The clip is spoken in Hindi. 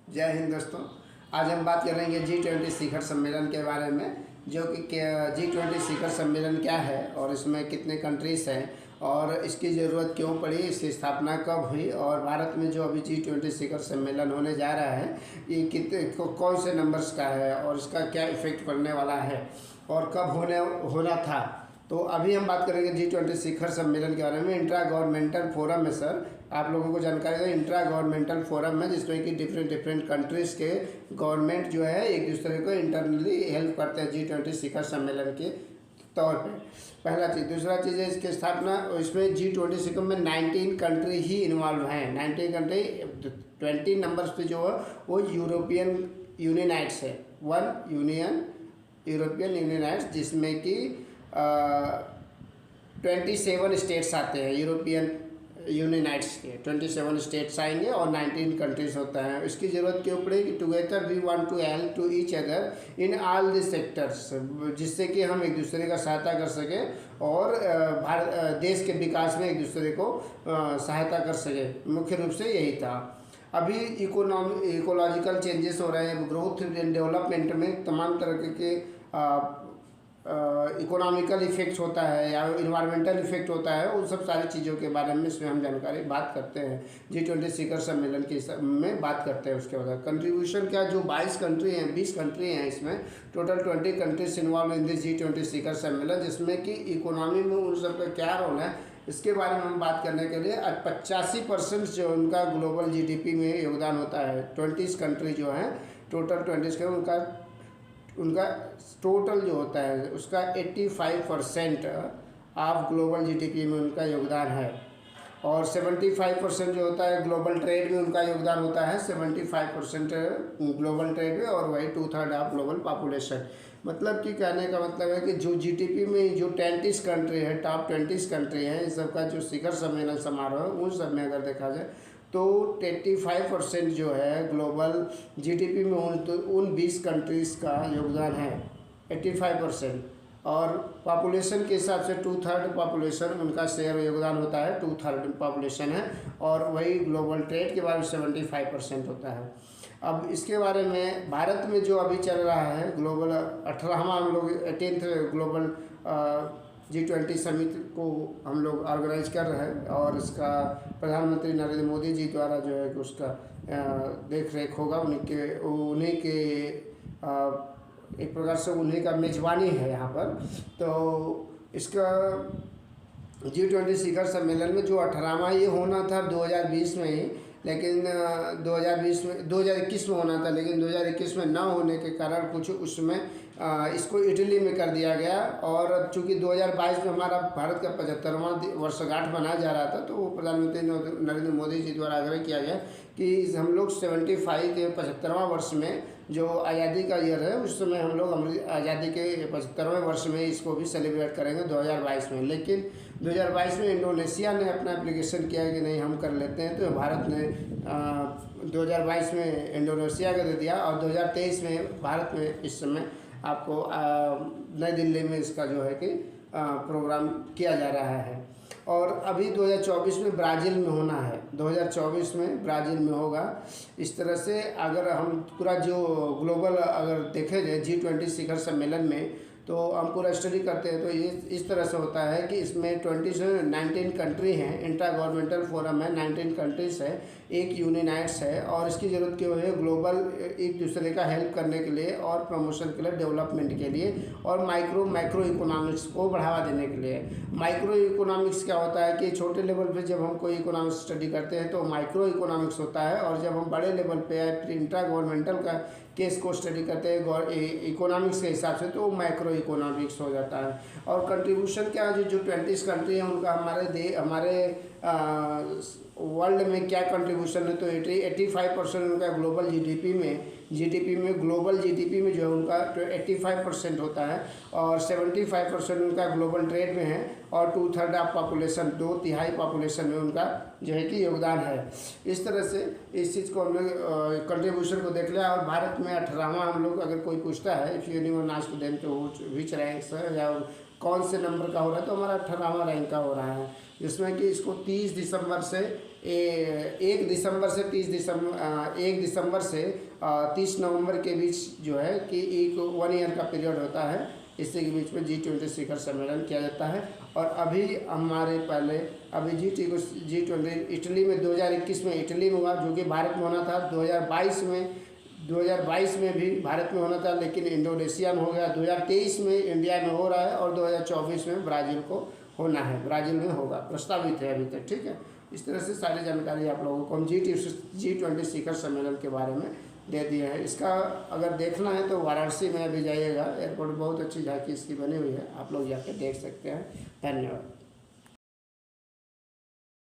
जय हिंद दोस्तों। आज हम बात करेंगे G20 शिखर सम्मेलन के बारे में, जो कि G20 शिखर सम्मेलन क्या है और इसमें कितने कंट्रीज़ हैं और इसकी ज़रूरत क्यों पड़ी, इसकी स्थापना कब हुई और भारत में जो अभी G20 शिखर सम्मेलन होने जा रहा है ये कौन से नंबर्स का है और इसका क्या इफ़ेक्ट पड़ने वाला है और कब होना था। तो अभी हम बात करेंगे G20 शिखर सम्मेलन के बारे में। इंट्रा गवर्नमेंटल फोरम है सर, आप लोगों को जानकारी है। इंट्रा गवर्नमेंटल फोरम है जिसमें कि डिफरेंट कंट्रीज़ के गवर्नमेंट जो है एक दूसरे को इंटरनली हेल्प करते हैं G20 शिखर सम्मेलन के तौर पे। पहला चीज़। दूसरा चीज़ है इसकी स्थापना, इसमें G20 शिखर में 19 कंट्री ही इन्वॉल्व हैं। 19 कंट्री, 20 नंबर्स पे जो है वो यूरोपियन यूनियनाइट्स है। यूरोपियन यूनियनाइट्स जिसमें कि 27 स्टेट्स आते हैं। यूरोपियन यूनियनाइट्स के 27 स्टेट्स आएंगे और 19 कंट्रीज़ होता है। इसकी ज़रूरत क्यों पड़ेगी? Together we want to help to each other in all the sectors, जिससे कि हम एक दूसरे का सहायता कर सकें और देश के विकास में एक दूसरे को सहायता कर सकें। मुख्य रूप से यही था। अभी इकोलॉजिकल चेंजेस हो रहे हैं, ग्रोथ एंड डेवलपमेंट में तमाम तरह के इकोनॉमिकल इफेक्ट्स होता है या इन्वायरमेंटल इफेक्ट होता है, उन सब सारी चीज़ों के बारे में इसमें हम जानकारी बात करते हैं। G20 शिखर सम्मेलन के में बात करते हैं। उसके बाद कंट्रीब्यूशन क्या, जो 20 कंट्री हैं इसमें total 20 countries involve in this G20 शिखर सम्मेलन, जिसमें कि इकोनॉमी में उन सब का क्या रोल है इसके बारे में हम बात करने के लिए 85% जो उनका ग्लोबल GDP में योगदान होता है। 20 कंट्री जो हैं टोटल 20 के उनका टोटल जो होता है उसका 85% ऑफ ग्लोबल GDP में उनका योगदान है और 75% जो होता है ग्लोबल ट्रेड में उनका योगदान होता है। 75% ग्लोबल ट्रेड में और वही 2/3 ऑफ ग्लोबल पॉपुलेशन। मतलब कि कहने का मतलब है कि जो GDP में जो 20 कंट्री है, टॉप 20 कंट्री हैं, इन सब का जो शिखर सम्मेलन समारोह है उन सब में अगर देखा जाए तो 85% जो है ग्लोबल GDP में उन 20 कंट्रीज़ का योगदान है, 85%। और पॉपुलेशन के हिसाब से 2/3 पॉपुलेशन उनका शेयर योगदान होता है, 2/3 पॉपुलेशन है और वही ग्लोबल ट्रेड के बारे में 75% होता है। अब इसके बारे में भारत में जो अभी चल रहा है ग्लोबल 18वां हम लोग 18th ग्लोबल G20 समिट को हम लोग ऑर्गेनाइज कर रहे हैं और इसका प्रधानमंत्री नरेंद्र मोदी जी द्वारा जो है कि उसका देख रेख होगा। उन्हीं के एक प्रकार से उन्हीं का मेज़बानी है यहाँ पर। तो इसका G20 शिखर सम्मेलन में जो 18वां ये होना था 2020 में ही, लेकिन 2021 में होना था, लेकिन 2021 में ना होने के कारण कुछ उसमें इसको इटली में कर दिया गया। और चूँकि 2022 में हमारा भारत का 75वां वर्षगांठ मनाया जा रहा था, तो वो प्रधानमंत्री नरेंद्र मोदी जी द्वारा आग्रह किया गया कि हम लोग 75 के 75वां वर्ष में जो आज़ादी का ईयर है उस समय हम लोग आज़ादी के 75वें वर्ष में इसको भी सेलिब्रेट करेंगे 2022 में। लेकिन 2022 में इंडोनेशिया ने अपना एप्लीकेशन किया कि नहीं हम कर लेते हैं, तो भारत ने 2022 में इंडोनेशिया को दे दिया और 2023 में भारत में इस समय आपको नई दिल्ली में इसका जो है कि प्रोग्राम किया जा रहा है। और अभी 2024 में ब्राज़ील में होना है, 2024 में ब्राज़ील में होगा। इस तरह से अगर हम पूरा जो ग्लोबल अगर देखे जाए G20 शिखर सम्मेलन में, तो हम पूरा स्टडी करते हैं तो ये इस तरह से होता है कि इसमें 19 कंट्री हैं। इंट्रा गवर्नमेंटल फोरम है, 19 कंट्रीज़ है, एक यूनियनाइट्स है और इसकी ज़रूरत क्यों है? ग्लोबल एक दूसरे का हेल्प करने के लिए और प्रमोशन के लिए, डेवलपमेंट के लिए और मैक्रो इकोनॉमिक्स को बढ़ावा देने के लिए। माइक्रो इकोनॉमिक्स क्या होता है कि छोटे लेवल पे जब हम कोई इकोनॉमिक्स स्टडी करते हैं तो माइक्रो इकोनॉमिक्स होता है, और जब हम बड़े लेवल पे इंट्रा गवर्नमेंटल का केस को स्टडी करते हैं इकोनॉमिक्स के हिसाब से, तो मैक्रो इकोनॉमिक्स हो जाता है। और कंट्रीब्यूशन क्या है, जो 20 कंट्री हैं उनका हमारे वर्ल्ड में क्या कंट्रीब्यूशन है, तो 85% उनका ग्लोबल GDP में ग्लोबल GDP में जो है उनका 85% होता है और 75% उनका ग्लोबल ट्रेड में है और 2/3 ऑफ पॉपुलेशन, 2/3 पॉपुलेशन में उनका जो है कि योगदान है। इस तरह से इस चीज़ को हम लोग कंट्रीब्यूशन को देख लिया। और भारत में 18वां हम लोग अगर कोई पूछता है इफ़ यूनिवर्स आस्क देम तो विच रैंक सर या कौन से नंबर का हो रहा है, तो हमारा 18वां रैंक का हो रहा है, जिसमें कि इसको 30 दिसंबर से 1 दिसंबर से 30 नवंबर के बीच जो है कि एक 1 ईयर का पीरियड होता है, इसी के बीच में G20 शिखर सम्मेलन किया जाता है। और अभी हमारे पहले अभी G20 इटली में 2021 में इटली में हुआ, जो कि भारत में होना था। 2022 में भी भारत में होना था, लेकिन इंडोनेशिया में हो गया। 2023 में इंडिया में हो रहा है और 2024 में ब्राज़ील को होना है, ब्राज़ील में होगा, प्रस्तावित है अभी तक। ठीक है, इस तरह से सारी जानकारी आप लोगों को हम G20 शिखर सम्मेलन के बारे में दे दिया है। इसका अगर देखना है तो वाराणसी में अभी जाइएगा, एयरपोर्ट बहुत अच्छी झांकी इसकी बनी हुई है, आप लोग जाके देख सकते हैं। धन्यवाद।